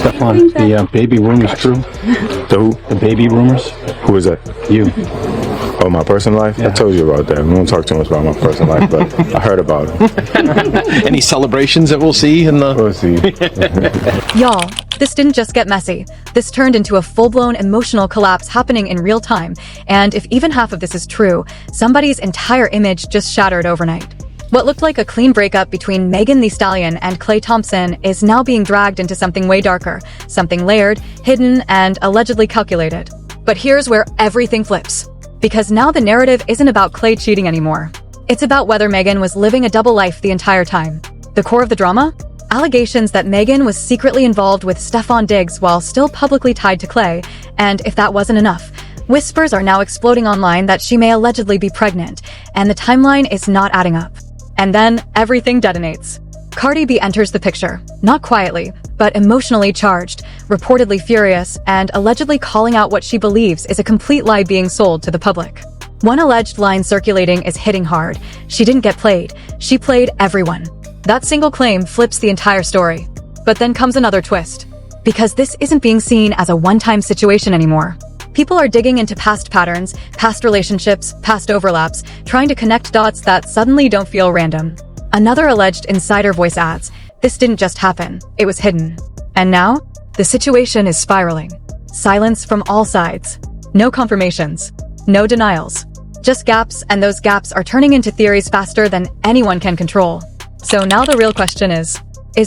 Stefon, the baby rumors true? The who? The baby rumors? Who is that? You. Oh, my personal life? Yeah. I told you about that. We won't talk too much about my personal life, but I heard about it. Any celebrations that we'll see in the... We'll see. Y'all, this didn't just get messy. This turned into a full-blown emotional collapse happening in real time. And if even half of this is true, somebody's entire image just shattered overnight. What looked like a clean breakup between Megan Thee Stallion and Klay Thompson is now being dragged into something way darker, something layered, hidden, and allegedly calculated. But here's where everything flips. Because now the narrative isn't about Klay cheating anymore. It's about whether Megan was living a double life the entire time. The core of the drama? Allegations that Megan was secretly involved with Stefon Diggs while still publicly tied to Klay, and if that wasn't enough, whispers are now exploding online that she may allegedly be pregnant, and the timeline is not adding up. And then, everything detonates. Cardi B enters the picture, not quietly, but emotionally charged, reportedly furious, and allegedly calling out what she believes is a complete lie being sold to the public. One alleged line circulating is hitting hard. She didn't get played. She played everyone. That single claim flips the entire story. But then comes another twist. Because this isn't being seen as a one-time situation anymore. People are digging into past patterns, past relationships, past overlaps, trying to connect dots that suddenly don't feel random. Another alleged insider voice adds, this didn't just happen, it was hidden. And now, the situation is spiraling. Silence from all sides. No confirmations. No denials. Just gaps, and those gaps are turning into theories faster than anyone can control. So now the real question is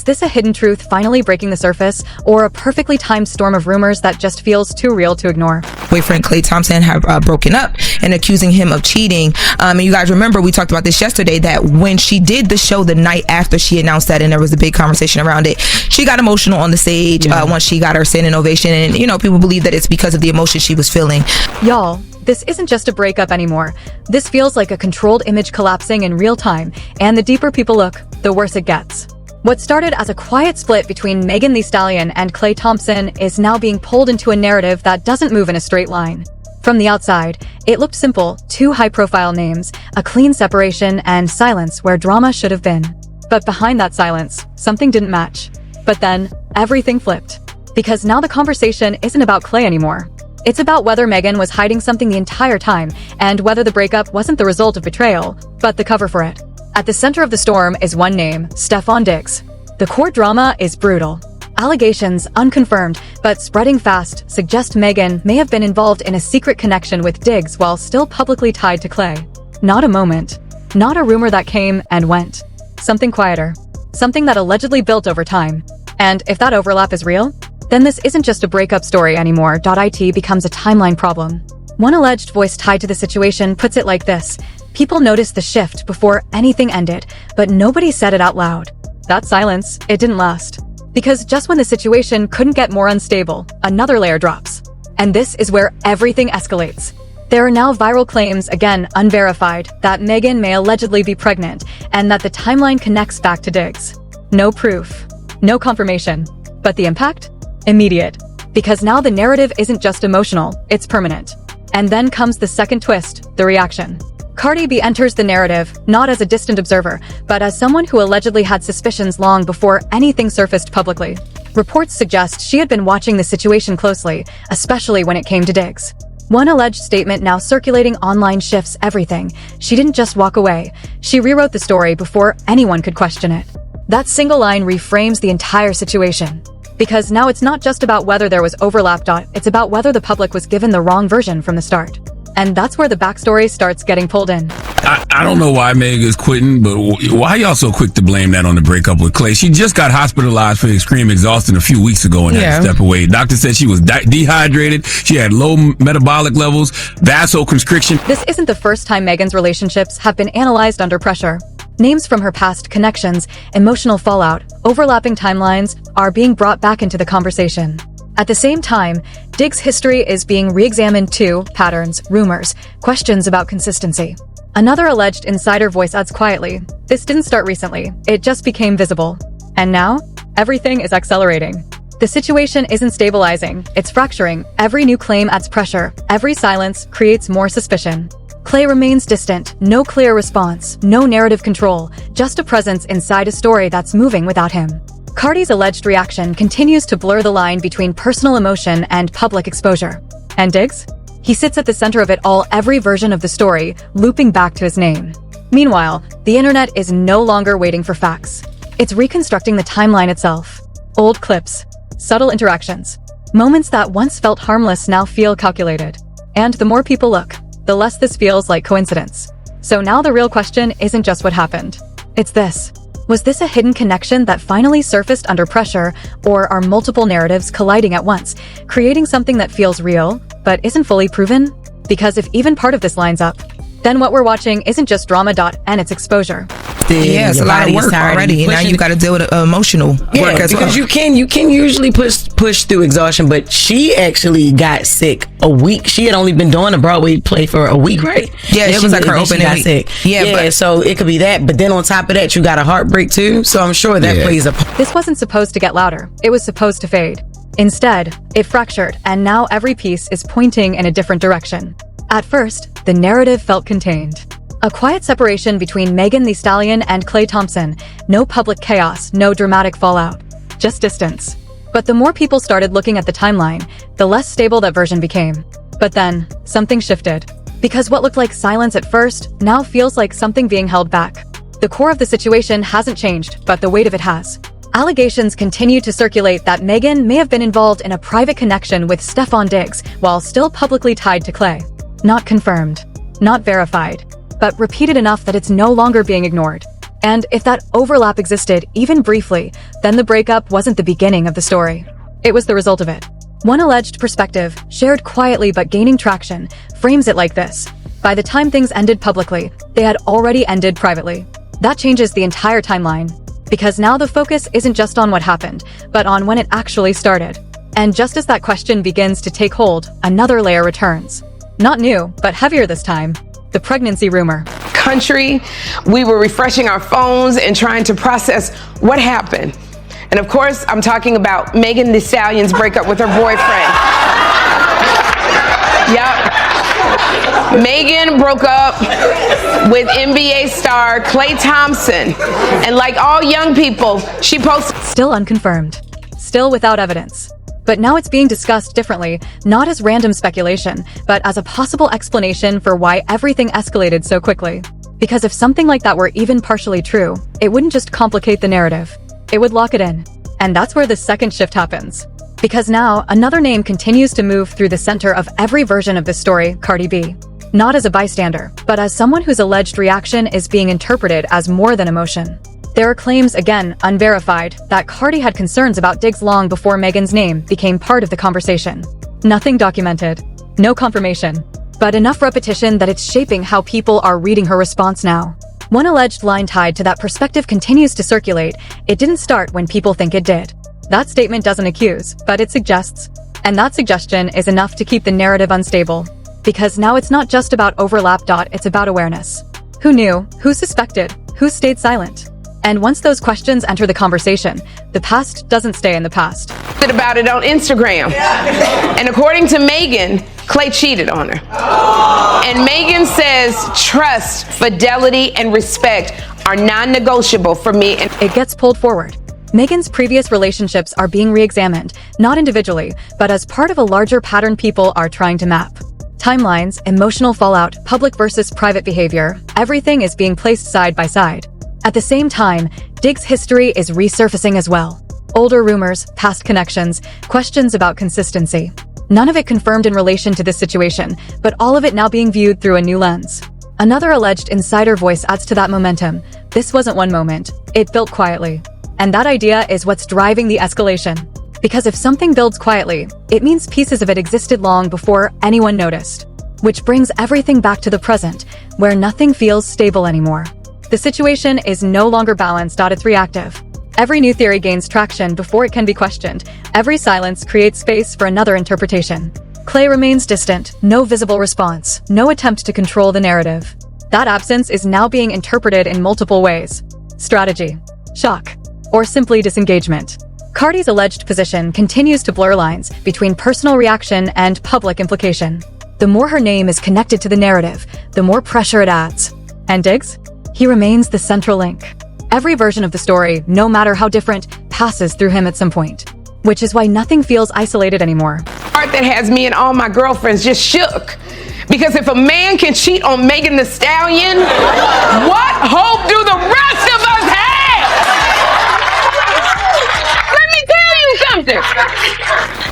this a hidden truth finally breaking the surface, or a perfectly timed storm of rumors that just feels too real to ignore? Boyfriend Klay Thompson have broken up and accusing him of cheating. And you guys remember we talked about this yesterday, that when she did the show the night after she announced that, and there was a big conversation around it, she got emotional on the stage once she got her standing ovation, and people believe that it's because of the emotion she was feeling. Y'all, this isn't just a breakup anymore. This feels like a controlled image collapsing in real time, and the deeper people look, the worse it gets. What started as a quiet split between Megan Thee Stallion and Klay Thompson is now being pulled into a narrative that doesn't move in a straight line. From the outside, it looked simple: two high-profile names, a clean separation, and silence where drama should have been. But behind that silence, something didn't match. But then, everything flipped. Because now the conversation isn't about Klay anymore. It's about whether Megan was hiding something the entire time, and whether the breakup wasn't the result of betrayal, but the cover for it. At the center of the storm is one name, Stefon Diggs. The court drama is brutal. Allegations, unconfirmed, but spreading fast, suggest Megan may have been involved in a secret connection with Diggs while still publicly tied to Klay. Not a moment. Not a rumor that came and went. Something quieter. Something that allegedly built over time. And if that overlap is real, then this isn't just a breakup story anymore. It becomes a timeline problem. One alleged voice tied to the situation puts it like this: people noticed the shift before anything ended, but nobody said it out loud. That silence, it didn't last. Because just when the situation couldn't get more unstable, another layer drops. And this is where everything escalates. There are now viral claims, again unverified, that Megan may allegedly be pregnant, and that the timeline connects back to Diggs. No proof. No confirmation. But the impact? Immediate. Because now the narrative isn't just emotional, it's permanent. And then comes the second twist, the reaction. Cardi B enters the narrative, not as a distant observer, but as someone who allegedly had suspicions long before anything surfaced publicly. Reports suggest she had been watching the situation closely, especially when it came to Diggs. One alleged statement now circulating online shifts everything. She didn't just walk away. She rewrote the story before anyone could question it. That single line reframes the entire situation. Because now it's not just about whether there was overlap. It's about whether the public was given the wrong version from the start. And that's where the backstory starts getting pulled in. I don't know why Meg is quitting, but why y'all so quick to blame that on the breakup with Klay? She just got hospitalized for extreme exhaustion a few weeks ago and had to step away. Doctor said she was dehydrated, she had low metabolic levels, vasoconstriction. This isn't the first time Megan's relationships have been analyzed under pressure. Names from her past, connections, emotional fallout, overlapping timelines are being brought back into the conversation. At the same time, Diggs' history is being re-examined too: patterns, rumors, questions about consistency. Another alleged insider voice adds quietly, this didn't start recently, it just became visible. And now, everything is accelerating. The situation isn't stabilizing, it's fracturing. Every new claim adds pressure, every silence creates more suspicion. Klay remains distant, no clear response, no narrative control, just a presence inside a story that's moving without him. Cardi's alleged reaction continues to blur the line between personal emotion and public exposure. And Diggs? He sits at the center of it all, every version of the story, looping back to his name. Meanwhile, the internet is no longer waiting for facts. It's reconstructing the timeline itself. Old clips, subtle interactions, moments that once felt harmless now feel calculated. And the more people look, the less this feels like coincidence. So now the real question isn't just what happened. It's this. Was this a hidden connection that finally surfaced under pressure, or are multiple narratives colliding at once, creating something that feels real, but isn't fully proven? Because if even part of this lines up, then what we're watching isn't just drama and its exposure. Yeah, it's a lot of work already. Now you got to deal with emotional work as well. Because you can usually push through exhaustion, but she actually got sick a week. She had only been doing a Broadway play for a week, right? Yeah, it was like her opening week. Sick. Yeah, so it could be that. But then on top of that, you got a heartbreak too. So I'm sure that plays a part. This wasn't supposed to get louder. It was supposed to fade. Instead, it fractured, and now every piece is pointing in a different direction. At first, the narrative felt contained. A quiet separation between Megan Thee Stallion and Klay Thompson. No public chaos, no dramatic fallout. Just distance. But the more people started looking at the timeline, the less stable that version became. But then, something shifted. Because what looked like silence at first, now feels like something being held back. The core of the situation hasn't changed, but the weight of it has. Allegations continue to circulate that Megan may have been involved in a private connection with Stefon Diggs while still publicly tied to Klay. Not confirmed. Not verified. But repeated enough that it's no longer being ignored. And if that overlap existed, even briefly, then the breakup wasn't the beginning of the story. It was the result of it. One alleged perspective, shared quietly but gaining traction, frames it like this. By the time things ended publicly, they had already ended privately. That changes the entire timeline. Because now the focus isn't just on what happened, but on when it actually started. And just as that question begins to take hold, another layer returns. Not new, but heavier this time. The pregnancy rumor. Country, we were refreshing our phones and trying to process what happened. And of course, I'm talking about Megan Thee Stallion's breakup with her boyfriend. Yep. Megan broke up with NBA star Klay Thompson. And like all young people, she posted... Still unconfirmed. Still without evidence. But now it's being discussed differently, not as random speculation, but as a possible explanation for why everything escalated so quickly. Because if something like that were even partially true, it wouldn't just complicate the narrative. It would lock it in. And that's where the second shift happens. Because now, another name continues to move through the center of every version of this story, Cardi B. Not as a bystander, but as someone whose alleged reaction is being interpreted as more than emotion. There are claims, again, unverified, that Cardi had concerns about Diggs long before Megan's name became part of the conversation. Nothing documented. No confirmation. But enough repetition that it's shaping how people are reading her response now. One alleged line tied to that perspective continues to circulate. It didn't start when people think it did. That statement doesn't accuse, but it suggests. And that suggestion is enough to keep the narrative unstable. Because now it's not just about overlap. It's about awareness. Who knew? Who suspected? Who stayed silent? And once those questions enter the conversation, the past doesn't stay in the past. about it on Instagram. And according to Megan, Klay cheated on her. And Megan says trust, fidelity, and respect are non-negotiable for me. And it gets pulled forward. Megan's previous relationships are being re-examined, not individually, but as part of a larger pattern people are trying to map. Timelines, emotional fallout, public versus private behavior, everything is being placed side by side. At the same time, Diggs' history is resurfacing as well. Older rumors, past connections, questions about consistency. None of it confirmed in relation to this situation, but all of it now being viewed through a new lens. Another alleged insider voice adds to that momentum. This wasn't one moment. It built quietly. And that idea is what's driving the escalation. Because if something builds quietly, it means pieces of it existed long before anyone noticed. Which brings everything back to the present, where nothing feels stable anymore. The situation is no longer balanced, it's reactive. Every new theory gains traction before it can be questioned. Every silence creates space for another interpretation. Klay remains distant, no visible response, no attempt to control the narrative. That absence is now being interpreted in multiple ways. Strategy, shock, or simply disengagement. Cardi's alleged position continues to blur lines between personal reaction and public implication. The more her name is connected to the narrative, the more pressure it adds. And Diggs? He remains the central link. Every version of the story, no matter how different, passes through him at some point, which is why nothing feels isolated anymore. Part that has me and all my girlfriends just shook. Because if a man can cheat on Megan Thee Stallion, what hope do the rest of us have? Let me tell you something.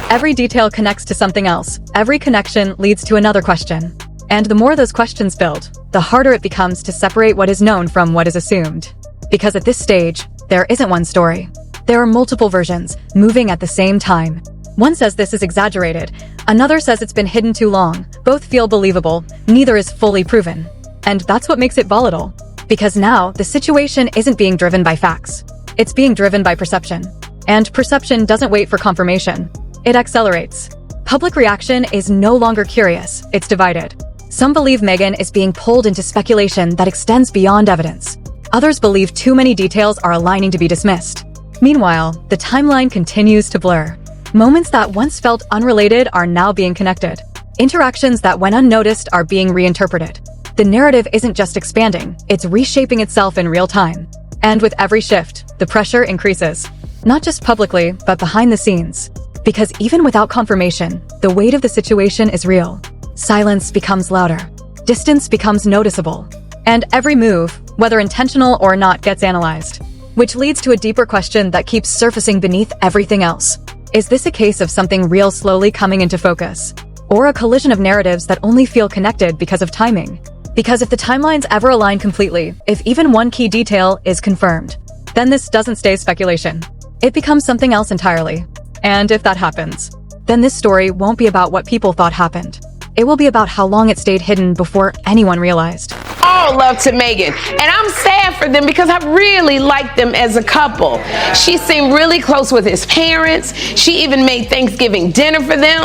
Every detail connects to something else. Every connection leads to another question. And the more those questions build, the harder it becomes to separate what is known from what is assumed. Because at this stage, there isn't one story. There are multiple versions, moving at the same time. One says this is exaggerated. Another says it's been hidden too long. Both feel believable. Neither is fully proven. And that's what makes it volatile. Because now, the situation isn't being driven by facts. It's being driven by perception. And perception doesn't wait for confirmation. It accelerates. Public reaction is no longer curious. It's divided. Some believe Megan is being pulled into speculation that extends beyond evidence. Others believe too many details are aligning to be dismissed. Meanwhile, the timeline continues to blur. Moments that once felt unrelated are now being connected. Interactions that went unnoticed are being reinterpreted. The narrative isn't just expanding, it's reshaping itself in real time. And with every shift, the pressure increases. Not just publicly, but behind the scenes. Because even without confirmation, the weight of the situation is real. Silence becomes louder. Distance becomes noticeable. And every move, whether intentional or not, gets analyzed. Which leads to a deeper question that keeps surfacing beneath everything else. Is this a case of something real slowly coming into focus? Or a collision of narratives that only feel connected because of timing? Because if the timelines ever align completely, if even one key detail is confirmed, then this doesn't stay speculation. It becomes something else entirely. And if that happens, then this story won't be about what people thought happened. It will be about how long it stayed hidden before anyone realized. All love to Megan, and I'm sad for them because I really liked them as a couple. She seemed really close with his parents. She even made Thanksgiving dinner for them.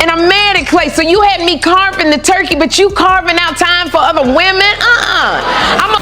And I'm mad at Clay. So you had me carving the turkey, but you carving out time for other women?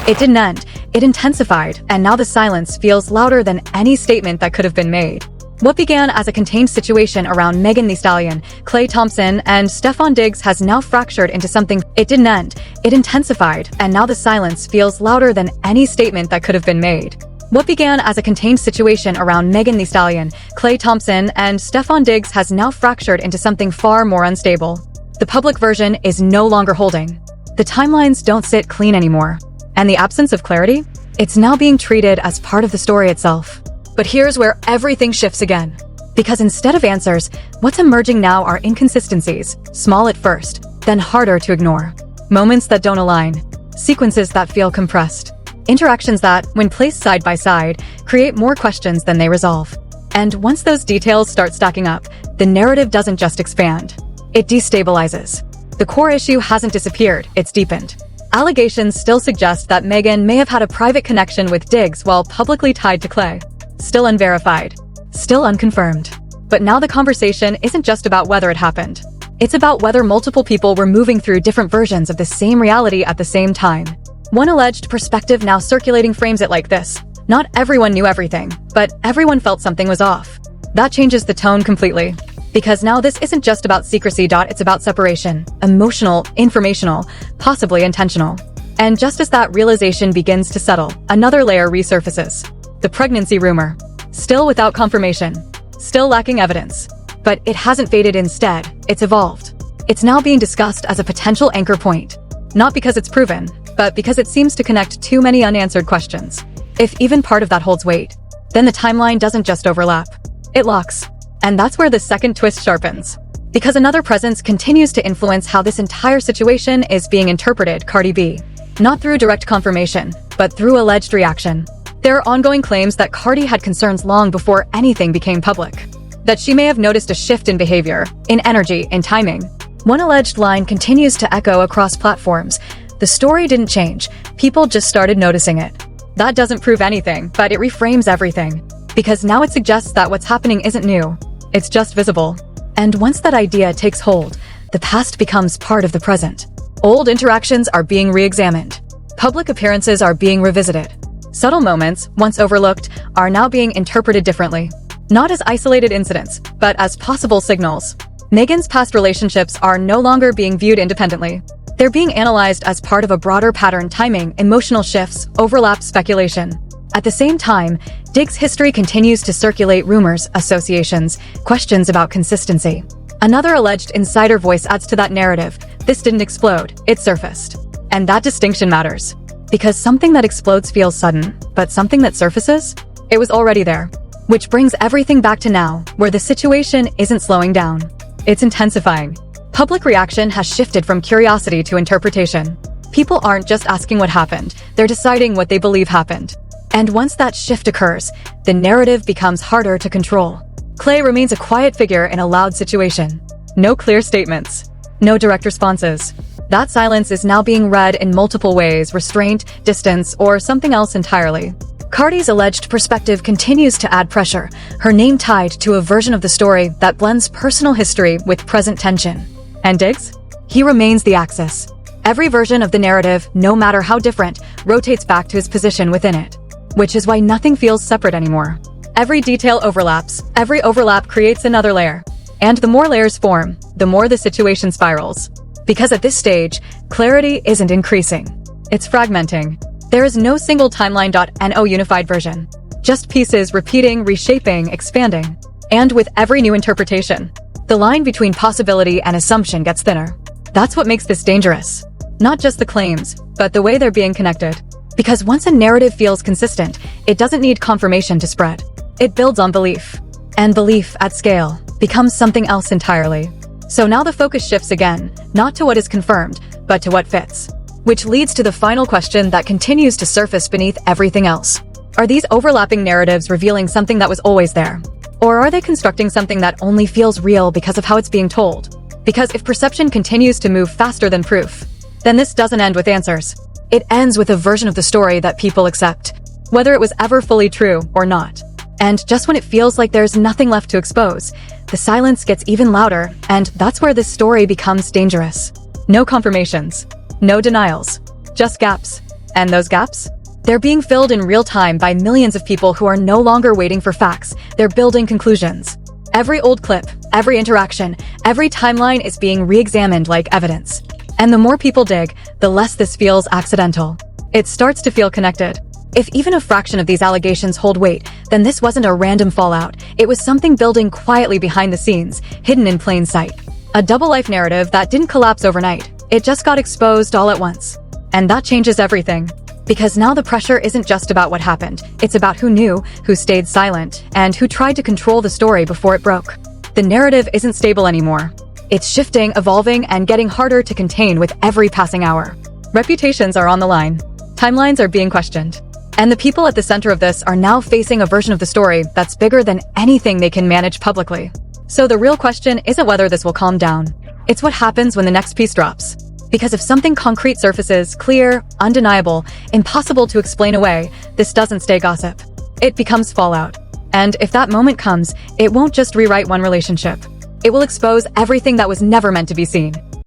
It didn't end. It intensified, and now the silence feels louder than any statement that could have been made. What began as a contained situation around Megan Thee Stallion, Klay Thompson, and Stefon Diggs has now fractured into something. It didn't end. It intensified, and now the silence feels louder than any statement that could have been made. What began as a contained situation around Megan Thee Stallion, Klay Thompson, and Stefon Diggs has now fractured into something far more unstable. The public version is no longer holding. The timelines don't sit clean anymore. And the absence of clarity? It's now being treated as part of the story itself. But here's where everything shifts again. Because instead of answers, what's emerging now are inconsistencies, small at first, then harder to ignore. Moments that don't align, sequences that feel compressed, interactions that, when placed side by side, create more questions than they resolve. And once those details start stacking up, the narrative doesn't just expand. It destabilizes. The core issue hasn't disappeared, it's deepened. Allegations still suggest that Megan may have had a private connection with Diggs while publicly tied to Klay. Still unverified. Still unconfirmed. But now the conversation isn't just about whether it happened. It's about whether multiple people were moving through different versions of the same reality at the same time. One alleged perspective now circulating frames it like this. Not everyone knew everything, but everyone felt something was off. That changes the tone completely. Because now this isn't just about secrecy. It's about separation. Emotional, informational, possibly intentional. And just as that realization begins to settle, another layer resurfaces. The pregnancy rumor. Still without confirmation. Still lacking evidence. But it hasn't faded. Instead, it's evolved. It's now being discussed as a potential anchor point. Not because it's proven, but because it seems to connect too many unanswered questions. If even part of that holds weight, then the timeline doesn't just overlap. It locks. And that's where the second twist sharpens. Because another presence continues to influence how this entire situation is being interpreted. Cardi B. Not through direct confirmation, but through alleged reaction. There are ongoing claims that Cardi had concerns long before anything became public. That she may have noticed a shift in behavior, in energy, in timing. One alleged line continues to echo across platforms. The story didn't change, people just started noticing it. That doesn't prove anything, but it reframes everything. Because now it suggests that what's happening isn't new, it's just visible. And once that idea takes hold, the past becomes part of the present. Old interactions are being re-examined. Public appearances are being revisited. Subtle moments, once overlooked, are now being interpreted differently. Not as isolated incidents, but as possible signals. Megan's past relationships are no longer being viewed independently. They're being analyzed as part of a broader pattern: timing, emotional shifts, overlap, speculation. At the same time, Dig's history continues to circulate rumors, associations, questions about consistency. Another alleged insider voice adds to that narrative. This didn't explode, it surfaced. And that distinction matters. Because something that explodes feels sudden, but something that surfaces? It was already there. Which brings everything back to now, where the situation isn't slowing down. It's intensifying. Public reaction has shifted from curiosity to interpretation. People aren't just asking what happened, they're deciding what they believe happened. And once that shift occurs, the narrative becomes harder to control. Clay remains a quiet figure in a loud situation. No clear statements. No direct responses. That silence is now being read in multiple ways: restraint, distance, or something else entirely. Cardi's alleged perspective continues to add pressure, her name tied to a version of the story that blends personal history with present tension. And Diggs? He remains the axis. Every version of the narrative, no matter how different, rotates back to his position within it. Which is why nothing feels separate anymore. Every detail overlaps. Every overlap creates another layer. And the more layers form, the more the situation spirals. Because at this stage, clarity isn't increasing. It's fragmenting. There is no single timeline.no unified version. Just pieces repeating, reshaping, expanding. And with every new interpretation, the line between possibility and assumption gets thinner. That's what makes this dangerous. Not just the claims, but the way they're being connected. Because once a narrative feels consistent, it doesn't need confirmation to spread. It builds on belief. And belief, at scale, becomes something else entirely. So now the focus shifts again, not to what is confirmed, but to what fits. Which leads to the final question that continues to surface beneath everything else. Are these overlapping narratives revealing something that was always there? Or are they constructing something that only feels real because of how it's being told? Because if perception continues to move faster than proof, then this doesn't end with answers. It ends with a version of the story that people accept, whether it was ever fully true or not. And just when it feels like there's nothing left to expose, the silence gets even louder, and that's where this story becomes dangerous. No confirmations. No denials. Just gaps. And those gaps? They're being filled in real time by millions of people who are no longer waiting for facts. They're building conclusions. Every old clip, every interaction, every timeline is being re-examined like evidence. And the more people dig, the less this feels accidental. It starts to feel connected. If even a fraction of these allegations hold weight, then this wasn't a random fallout. It was something building quietly behind the scenes, hidden in plain sight. A double-life narrative that didn't collapse overnight. It just got exposed all at once. And that changes everything. Because now the pressure isn't just about what happened. It's about who knew, who stayed silent, and who tried to control the story before it broke. The narrative isn't stable anymore. It's shifting, evolving, and getting harder to contain with every passing hour. Reputations are on the line. Timelines are being questioned. And the people at the center of this are now facing a version of the story that's bigger than anything they can manage publicly. So the real question isn't whether this will calm down. It's what happens when the next piece drops. Because if something concrete surfaces, clear, undeniable, impossible to explain away, this doesn't stay gossip. It becomes fallout. And if that moment comes, it won't just rewrite one relationship. It will expose everything that was never meant to be seen.